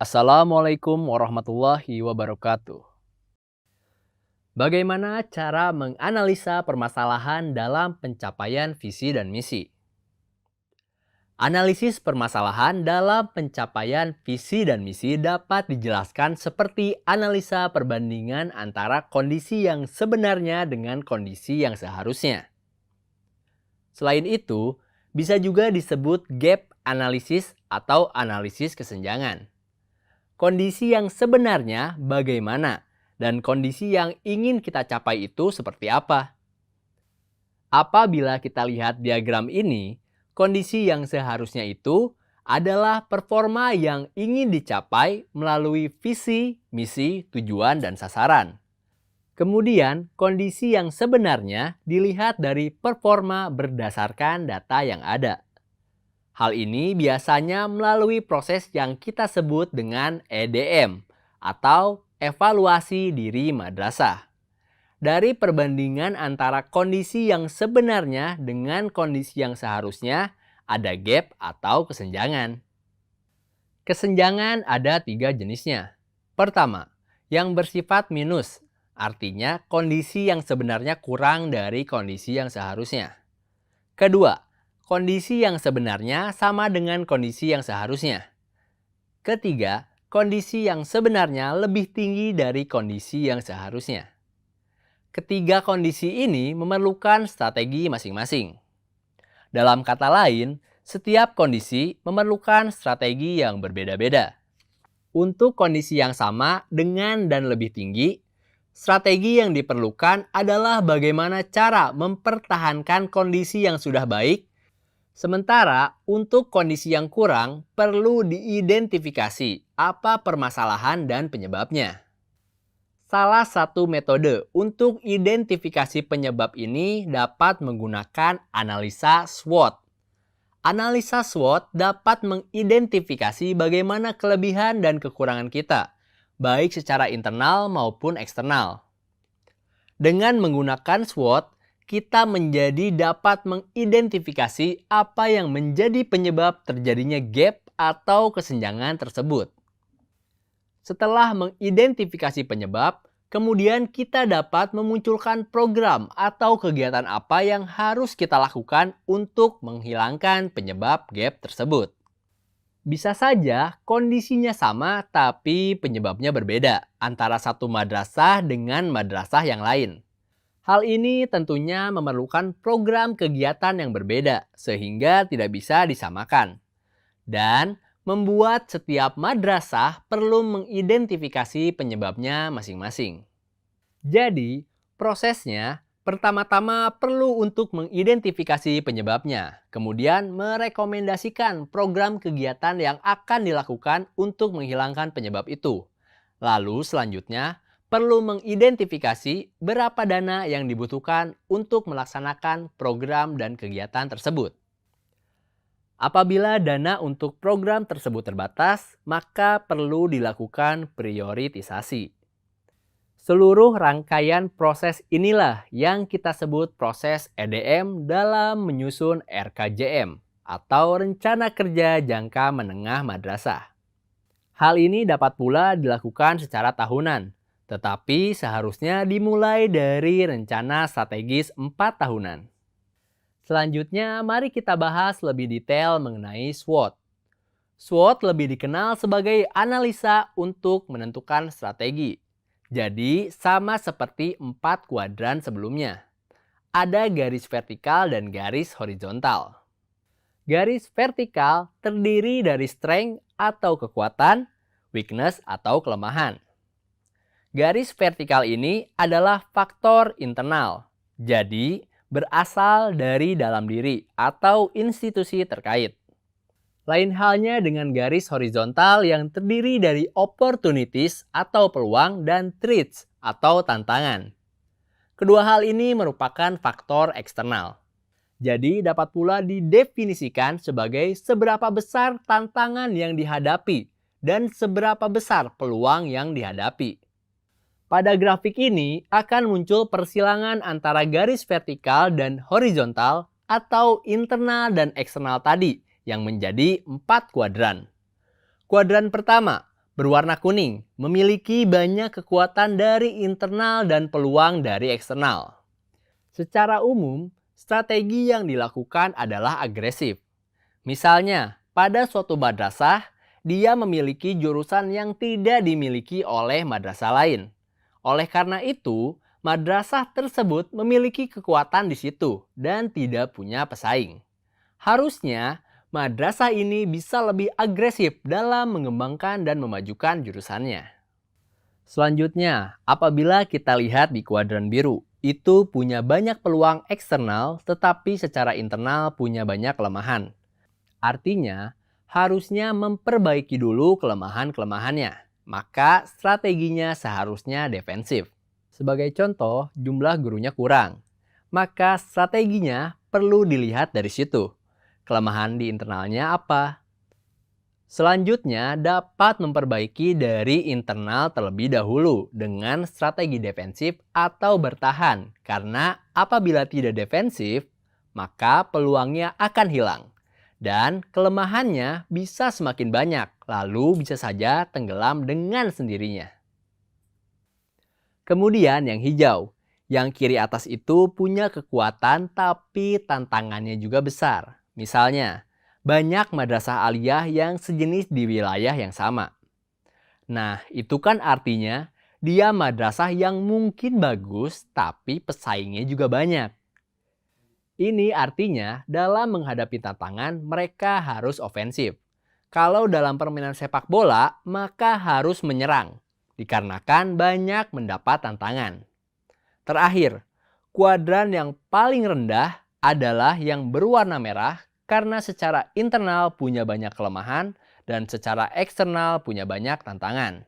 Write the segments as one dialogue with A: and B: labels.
A: Assalamualaikum warahmatullahi wabarakatuh. Bagaimana cara menganalisa permasalahan dalam pencapaian visi dan misi? Analisis permasalahan dalam pencapaian visi dan misi dapat dijelaskan seperti analisa perbandingan antara kondisi yang sebenarnya dengan kondisi yang seharusnya. Selain itu, bisa juga disebut gap analysis atau analisis kesenjangan. Kondisi yang sebenarnya bagaimana dan kondisi yang ingin kita capai itu seperti apa. Apabila kita lihat diagram ini, kondisi yang seharusnya itu adalah performa yang ingin dicapai melalui visi, misi, tujuan, dan sasaran. Kemudian, kondisi yang sebenarnya dilihat dari performa berdasarkan data yang ada. Hal ini biasanya melalui proses yang kita sebut dengan EDM atau evaluasi diri madrasah. Dari perbandingan antara kondisi yang sebenarnya dengan kondisi yang seharusnya, ada gap atau kesenjangan. Kesenjangan ada 3 jenisnya. Pertama, yang bersifat minus, artinya kondisi yang sebenarnya kurang dari kondisi yang seharusnya. Kedua, kondisi yang sebenarnya sama dengan kondisi yang seharusnya. Ketiga, kondisi yang sebenarnya lebih tinggi dari kondisi yang seharusnya. Ketiga kondisi ini memerlukan strategi masing-masing. Dalam kata lain, setiap kondisi memerlukan strategi yang berbeda-beda. Untuk kondisi yang sama dengan dan lebih tinggi, strategi yang diperlukan adalah bagaimana cara mempertahankan kondisi yang sudah baik. Sementara untuk kondisi yang kurang, perlu diidentifikasi apa permasalahan dan penyebabnya. Salah satu metode untuk identifikasi penyebab ini dapat menggunakan analisa SWOT. Analisa SWOT dapat mengidentifikasi bagaimana kelebihan dan kekurangan kita, baik secara internal maupun eksternal. Dengan menggunakan SWOT, kita menjadi dapat mengidentifikasi apa yang menjadi penyebab terjadinya gap atau kesenjangan tersebut. Setelah mengidentifikasi penyebab, kemudian kita dapat memunculkan program atau kegiatan apa yang harus kita lakukan untuk menghilangkan penyebab gap tersebut. Bisa saja kondisinya sama tapi penyebabnya berbeda antara satu madrasah dengan madrasah yang lain. Hal ini tentunya memerlukan program kegiatan yang berbeda sehingga tidak bisa disamakan. Dan membuat setiap madrasah perlu mengidentifikasi penyebabnya masing-masing. Jadi, prosesnya pertama-tama perlu untuk mengidentifikasi penyebabnya, kemudian merekomendasikan program kegiatan yang akan dilakukan untuk menghilangkan penyebab itu. Lalu selanjutnya, perlu mengidentifikasi berapa dana yang dibutuhkan untuk melaksanakan program dan kegiatan tersebut. Apabila dana untuk program tersebut terbatas, maka perlu dilakukan prioritisasi. Seluruh rangkaian proses inilah yang kita sebut proses EDM dalam menyusun RKJM atau Rencana Kerja Jangka Menengah Madrasah. Hal ini dapat pula dilakukan secara tahunan, tetapi seharusnya dimulai dari rencana strategis 4 tahunan. Selanjutnya, mari kita bahas lebih detail mengenai SWOT. SWOT lebih dikenal sebagai analisa untuk menentukan strategi. Jadi, sama seperti 4 kuadran sebelumnya. Ada garis vertikal dan garis horizontal. Garis vertikal terdiri dari strength atau kekuatan, weakness atau kelemahan. Garis vertikal ini adalah faktor internal. Jadi, berasal dari dalam diri atau institusi terkait. Lain halnya dengan garis horizontal yang terdiri dari opportunities atau peluang dan threats atau tantangan. Kedua hal ini merupakan faktor eksternal. Jadi dapat pula didefinisikan sebagai seberapa besar tantangan yang dihadapi dan seberapa besar peluang yang dihadapi. Pada grafik ini akan muncul persilangan antara garis vertikal dan horizontal atau internal dan eksternal tadi yang menjadi 4 kuadran. Kuadran pertama Berwarna kuning memiliki banyak kekuatan dari internal dan peluang dari eksternal. Secara umum, strategi yang dilakukan adalah agresif. Misalnya, pada suatu madrasah, dia memiliki jurusan yang tidak dimiliki oleh madrasah lain. Oleh karena itu, madrasah tersebut memiliki kekuatan di situ dan tidak punya pesaing. Harusnya, madrasah ini bisa lebih agresif dalam mengembangkan dan memajukan jurusannya. Selanjutnya, apabila kita lihat di kuadran biru, itu punya banyak peluang eksternal tetapi secara internal punya banyak kelemahan. Artinya, harusnya memperbaiki dulu kelemahan-kelemahannya. Maka strateginya seharusnya defensif. Sebagai contoh, jumlah gurunya kurang. Maka strateginya perlu dilihat dari situ. Kelemahan di internalnya apa? Selanjutnya, dapat memperbaiki dari internal terlebih dahulu dengan strategi defensif atau bertahan. Karena apabila tidak defensif, maka peluangnya akan hilang. Dan kelemahannya bisa semakin banyak, lalu bisa saja tenggelam dengan sendirinya. Kemudian yang hijau, yang kiri atas itu punya kekuatan tapi tantangannya juga besar. Misalnya, banyak madrasah aliyah yang sejenis di wilayah yang sama. Nah, itu kan artinya dia madrasah yang mungkin bagus tapi pesaingnya juga banyak. Ini artinya dalam menghadapi tantangan mereka harus ofensif. Kalau dalam permainan sepak bola, maka harus menyerang. Dikarenakan banyak mendapat tantangan. Terakhir, kuadran yang paling rendah adalah yang berwarna merah karena secara internal punya banyak kelemahan dan secara eksternal punya banyak tantangan.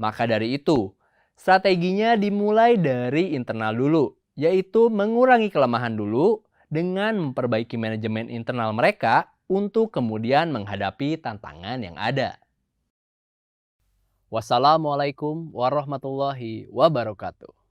A: Maka dari itu, strateginya dimulai dari internal dulu, yaitu mengurangi kelemahan dulu dengan memperbaiki manajemen internal mereka untuk kemudian menghadapi tantangan yang ada. Wassalamualaikum warahmatullahi wabarakatuh.